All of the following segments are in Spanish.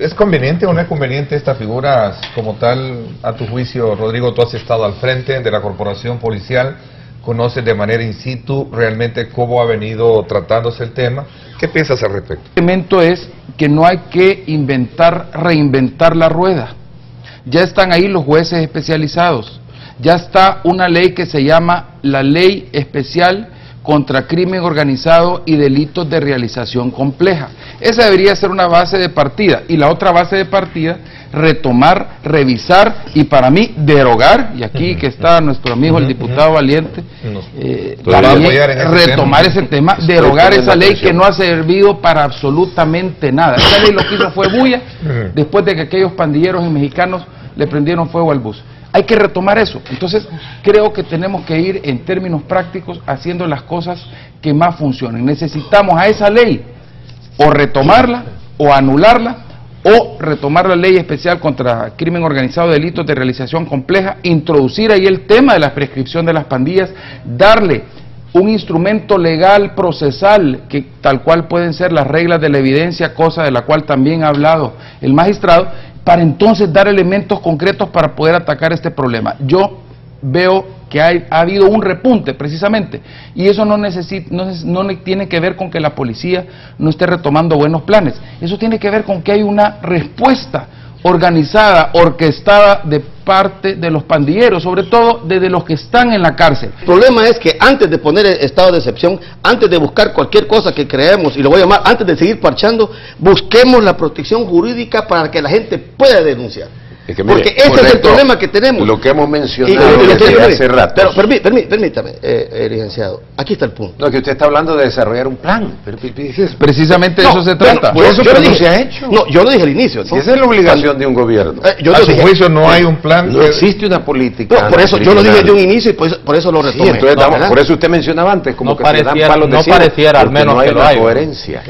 ¿Es conveniente o no es conveniente esta figura como tal, a tu juicio, Rodrigo? Tú has estado al frente de la corporación policial, conoces de manera in situ realmente cómo ha venido tratándose el tema. ¿Qué piensas al respecto? El elemento es que no hay que reinventar la rueda. Ya están ahí los jueces especializados. Ya está una ley que se llama la Ley Especial contra Crimen Organizado y Delitos de Realización Compleja. Esa debería ser una base de partida. Y la otra base de partida, retomar, revisar y para mí derogar, y aquí que está nuestro amigo el diputado Valiente, retomar ese tema, derogar esa ley que no ha servido para absolutamente nada. Esa ley lo que hizo fue bulla después de que aquellos pandilleros y mexicanos le prendieron fuego al bus. Hay que retomar eso. Entonces, creo que tenemos que ir en términos prácticos haciendo las cosas que más funcionen. Necesitamos a esa ley o retomarla o anularla, o retomar la ley especial contra crimen organizado, delitos de realización compleja, introducir ahí el tema de la prescripción de las pandillas, darle un instrumento legal procesal, que tal cual pueden ser las reglas de la evidencia, cosa de la cual también ha hablado el magistrado, para entonces dar elementos concretos para poder atacar este problema. Yo veo que ha habido un repunte precisamente, y eso no tiene que ver con que la policía no esté retomando buenos planes, eso tiene que ver con que hay una respuesta organizada, orquestada de parte de los pandilleros, sobre todo desde los que están en la cárcel. El problema es que antes de poner el estado de excepción, antes de buscar cualquier cosa que creemos, y lo voy a llamar, antes de seguir parchando, busquemos la protección jurídica para que la gente pueda denunciar. Es que, mire, porque ese correcto, es el problema que tenemos. Lo que hemos mencionado desde hace rato. Pero permítame, licenciado, aquí está el punto. No, que usted está hablando de desarrollar un plan. Precisamente de eso se trata. Bueno, eso no se ha hecho. No, yo lo dije al inicio. Si esa es la obligación de un gobierno. A su juicio no hay un plan. No existe una política. No, por eso yo lo dije de un inicio y por eso lo retomé. Sí, entonces por eso usted mencionaba antes como que se dan palos de cielo. No pareciera, al menos, no hay que lo una hay. Coherencia.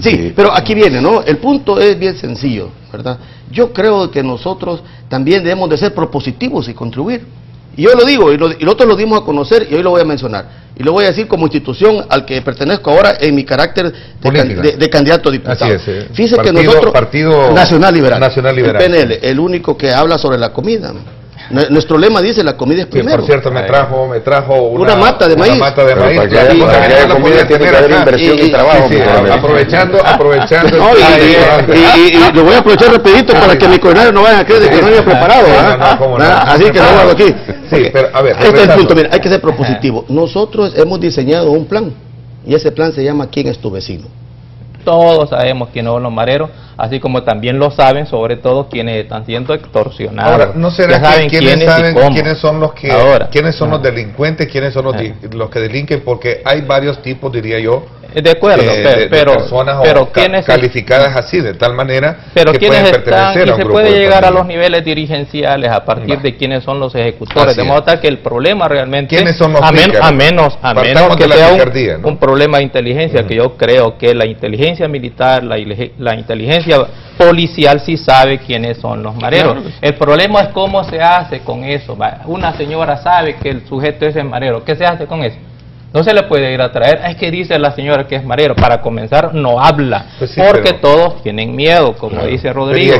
Sí, pero aquí viene, ¿no? El punto es bien sencillo, ¿verdad? Yo creo que nosotros también debemos de ser propositivos y contribuir. Y yo lo digo, y nosotros lo dimos a conocer, y hoy lo voy a mencionar. Y lo voy a decir como institución al que pertenezco ahora en mi carácter de candidato a diputado. Así es, fíjese que nosotros, Partido Nacional Liberal, el PNL, el único que habla sobre la comida. Nuestro lema dice la comida es primero. Por cierto, me trajo una mata de maíz. Para que haya comida tiene que haber inversión y trabajo. Aprovechando. Y lo voy a aprovechar rapidito para que mi coordinador no vayan a creer que no había preparado. Así que no lo hago aquí. Sí, pero a ver. Este es el punto, mira, hay que ser propositivo. Nosotros hemos diseñado un plan, y ese plan se llama ¿Quién es tu vecino? Todos sabemos quiénes son los mareros, así como también lo saben, sobre todo, quienes están siendo extorsionados. Ahora, ¿no será que quiénes saben quiénes son los que, quiénes son los delincuentes, quiénes son los que delinquen? Porque hay varios tipos, diría yo, de acuerdo, de personas calificadas así, de tal manera pero que pueden pertenecer a un se grupo puede de llegar pandillas a los niveles dirigenciales a partir de quiénes son los ejecutores, de modo tal que el problema realmente, ¿quiénes son los a menos que sea un problema de inteligencia, que yo creo que la inteligencia militar, la inteligencia policial sí sabe quiénes son los mareros. El problema es cómo se hace con eso. Una señora sabe que el sujeto es el marero, ¿qué se hace con eso? No se le puede ir a traer, es que dice la señora que es marero. Para comenzar, no habla, pues sí, porque todos tienen miedo, como dice Rodrigo.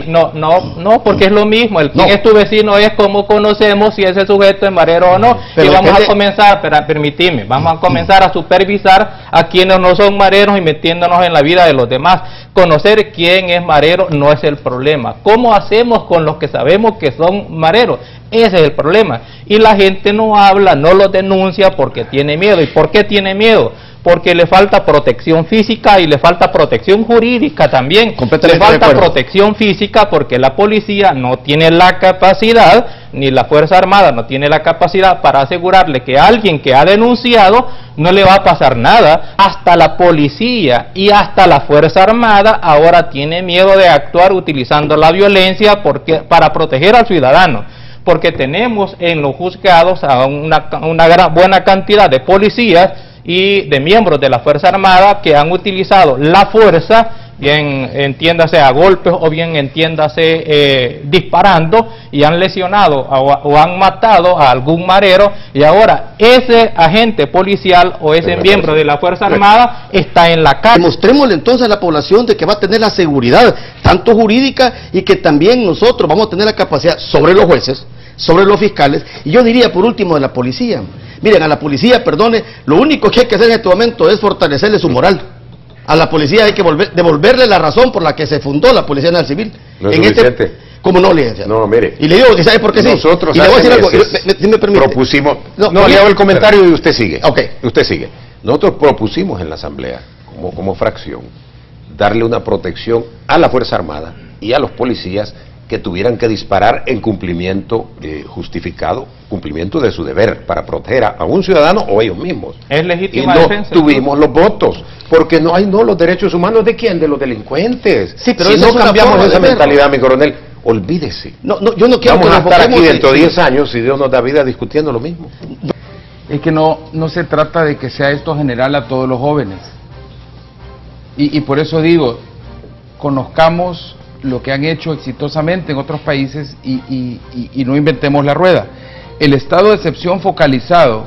No, porque es lo mismo, quién es tu vecino es cómo conocemos si ese sujeto es marero o no. Y vamos a comenzar, permitime, vamos a comenzar a supervisar a quienes no son mareros y metiéndonos en la vida de los demás. Conocer quién es marero no es el problema. ¿Cómo hacemos con los que sabemos que son mareros? Ese es el problema. Y la gente no habla, no lo denuncia porque tiene miedo. ¿Y por qué tiene miedo? Porque le falta protección física y le falta protección jurídica también. Le falta protección física porque la policía no tiene la capacidad, ni la Fuerza Armada no tiene la capacidad para asegurarle que a alguien que ha denunciado no le va a pasar nada. Hasta la policía y hasta la Fuerza Armada ahora tiene miedo de actuar utilizando la violencia para proteger al ciudadano. Porque tenemos en los juzgados a una buena cantidad de policías y de miembros de la Fuerza Armada que han utilizado la fuerza bien entiéndase a golpes o bien entiéndase disparando, y han lesionado o han matado a algún marero, y ahora ese agente policial o ese miembro de la Fuerza Armada está en la calle. Mostrémosle entonces a la población de que va a tener la seguridad, tanto jurídica, y que también nosotros vamos a tener la capacidad sobre los jueces, sobre los fiscales, y yo diría por último de la policía. Miren, a la policía, perdone, lo único que hay que hacer en este momento es fortalecerle su moral. A la policía hay que devolverle la razón por la que se fundó la Policía Nacional Civil. No es suficiente. ¿Cómo no, licenciado? No, mire. Y le digo que ¿sabe por qué sí? Nosotros y le voy a decir algo, si me permite. Propusimos, le hago el comentario y usted sigue. Okay. Usted sigue. Nosotros propusimos en la Asamblea, como fracción, darle una protección a la Fuerza Armada y a los policías que tuvieran que disparar en cumplimiento justificado, cumplimiento de su deber para proteger a un ciudadano o ellos mismos. Es legítima defensa. Y no tuvimos los votos, porque no hay los derechos humanos ¿de quién? De los delincuentes. Sí, pero si no cambiamos esa mentalidad, mi coronel, olvídese. Yo no quiero vamos a estar aquí dentro de 10 años, si Dios nos da vida, discutiendo lo mismo. Es que no se trata de que sea esto general a todos los jóvenes. Y por eso digo, conozcamos lo que han hecho exitosamente en otros países y no inventemos la rueda. El estado de excepción focalizado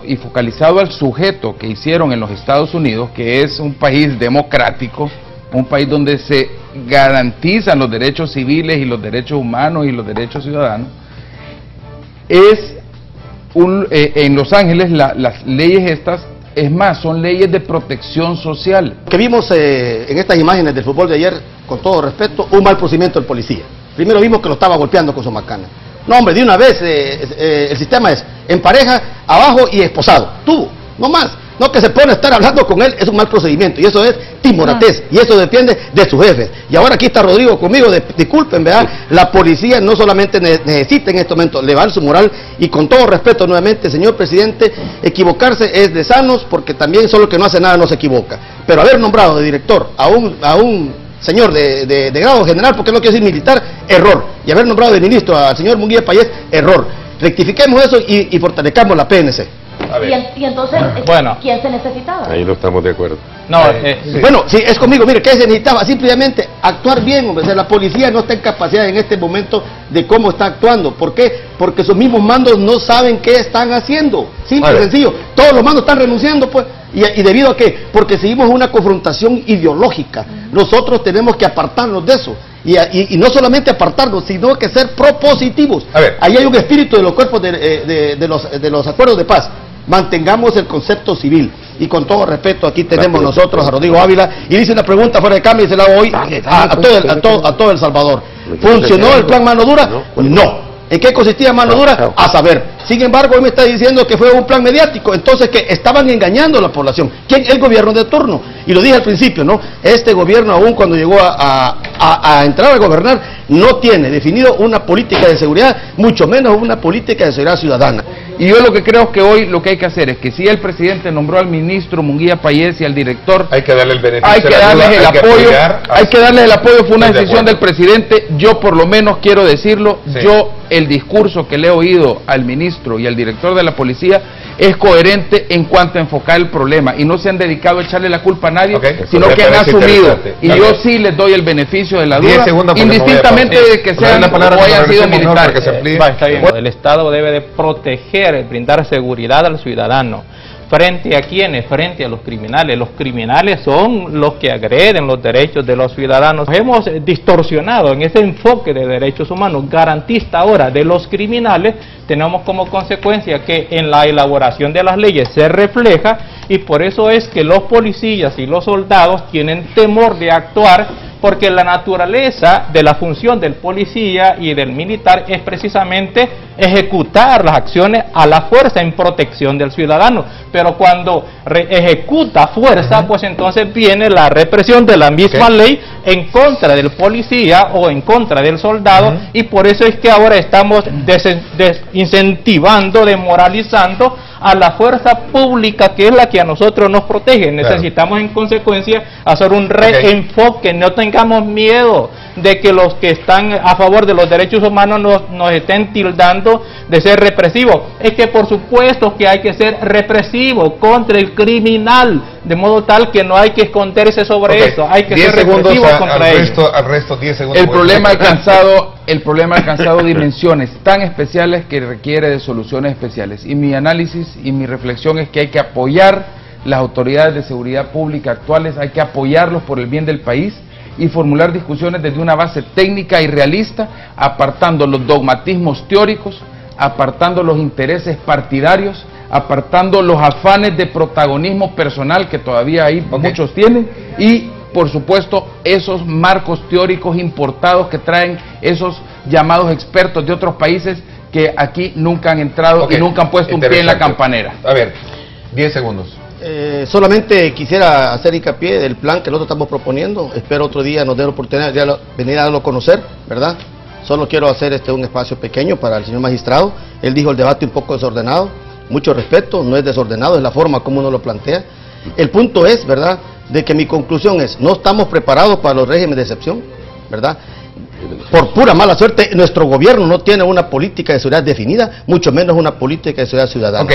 al sujeto que hicieron en los Estados Unidos, que es un país democrático, un país donde se garantizan los derechos civiles y los derechos humanos y los derechos ciudadanos, en Los Ángeles las leyes estas, es más, son leyes de protección social. Que vimos en estas imágenes del fútbol de ayer, con todo respeto, un mal procedimiento del policía. Primero vimos que lo estaba golpeando con su macana. No, hombre, de una vez el sistema es en pareja, abajo y esposado. Tú, no más. No que se pone a estar hablando con él, es un mal procedimiento. Y eso es timoratez. Y eso depende de sus jefes. Y ahora aquí está Rodrigo conmigo. Disculpen, ¿verdad? La policía no solamente necesita en este momento elevar su moral. Y con todo respeto nuevamente, señor presidente, equivocarse es de sanos, porque también solo el que no hace nada no se equivoca. Pero haber nombrado de director a un señor de grado general, porque no quiero decir militar, error. Y haber nombrado de ministro al señor Munguía Payés, error. Rectifiquemos eso y fortalezcamos la PNC. Y entonces, bueno, ¿quién se necesitaba? Ahí no estamos de acuerdo. No, sí. Bueno, sí, es conmigo. Mire, ¿qué se necesitaba? Simplemente actuar bien, hombre. O sea, la policía no está en capacidad en este momento de cómo está actuando. ¿Por qué? Porque sus mismos mandos no saben qué están haciendo. Simple y sencillo. Todos los mandos están renunciando, pues. ¿Y debido a qué? Porque seguimos una confrontación ideológica. Nosotros tenemos que apartarnos de eso. Y no solamente apartarnos, sino que ser propositivos. Ahí hay un espíritu de los cuerpos de los acuerdos de paz. Mantengamos el concepto civil. Y con todo respeto, aquí tenemos nosotros a Rodrigo Ávila, y dice una pregunta fuera de cambio y se la hago hoy a todo El Salvador. ¿Funcionó el plan Mano Dura? No. ¿En qué consistía Mano Dura? A saber. Sin embargo, hoy me está diciendo que fue un plan mediático, entonces que estaban engañando a la población. ¿Quién? El gobierno de turno. Y lo dije al principio, ¿no? Este gobierno, aún cuando llegó a entrar a gobernar, no tiene definido una política de seguridad, mucho menos una política de seguridad ciudadana. Y yo lo que creo es que hoy lo que hay que hacer es que si el presidente nombró al ministro Munguía Payés y al director, hay que darle el beneficio, hay que darles el apoyo, hay que darles el apoyo. Fue una decisión del presidente. Yo por lo menos quiero decirlo, yo el discurso que le he oído al ministro y al director de la policía es coherente en cuanto a enfocar el problema, y no se han dedicado a echarle la culpa a nadie, sino que han asumido, y yo sí les doy el beneficio de la duda, indistintamente de que sean o hayan sido militares. Está bien. El Estado debe de proteger, brindar seguridad al ciudadano. ¿Frente a quiénes? Frente a los criminales. Los criminales son los que agreden los derechos de los ciudadanos. Hemos distorsionado en ese enfoque de derechos humanos garantista ahora de los criminales. Tenemos como consecuencia que en la elaboración de las leyes se refleja, y por eso es que los policías y los soldados tienen temor de actuar, porque la naturaleza de la función del policía y del militar es precisamente ejecutar las acciones a la fuerza en protección del ciudadano. Pero cuando ejecuta fuerza, pues entonces viene la represión de la misma ley en contra del policía o en contra del soldado, y por eso es que ahora estamos desincentivando, demoralizando a la fuerza pública, que es la que a nosotros nos protege. Necesitamos en consecuencia hacer un reenfoque, no tengamos miedo. de que los que están a favor de los derechos humanos nos estén tildando de ser represivos. Es que por supuesto que hay que ser represivo contra el criminal, de modo tal que no hay que esconderse sobre eso, hay que ser represivo contra ellos. Al resto 10 segundos. El problema ha alcanzado dimensiones tan especiales que requiere de soluciones especiales. Y mi análisis y mi reflexión es que hay que apoyar las autoridades de seguridad pública actuales, hay que apoyarlos por el bien del país y formular discusiones desde una base técnica y realista, apartando los dogmatismos teóricos, apartando los intereses partidarios, apartando los afanes de protagonismo personal que todavía hay muchos tienen, y por supuesto esos marcos teóricos importados que traen esos llamados expertos de otros países que aquí nunca han entrado y nunca han puesto un pie en la campanera. A ver, 10 segundos. Solamente quisiera hacer hincapié del plan que nosotros estamos proponiendo. Espero otro día nos dé la oportunidad de venir a darlo a conocer, ¿verdad? Solo quiero hacer un espacio pequeño para el señor magistrado. Él dijo el debate un poco desordenado. Mucho respeto, no es desordenado, es la forma como uno lo plantea. El punto es, ¿verdad?, de que mi conclusión es, no estamos preparados para los regímenes de excepción, ¿verdad? Por pura mala suerte, nuestro gobierno no tiene una política de seguridad definida, mucho menos una política de seguridad ciudadana.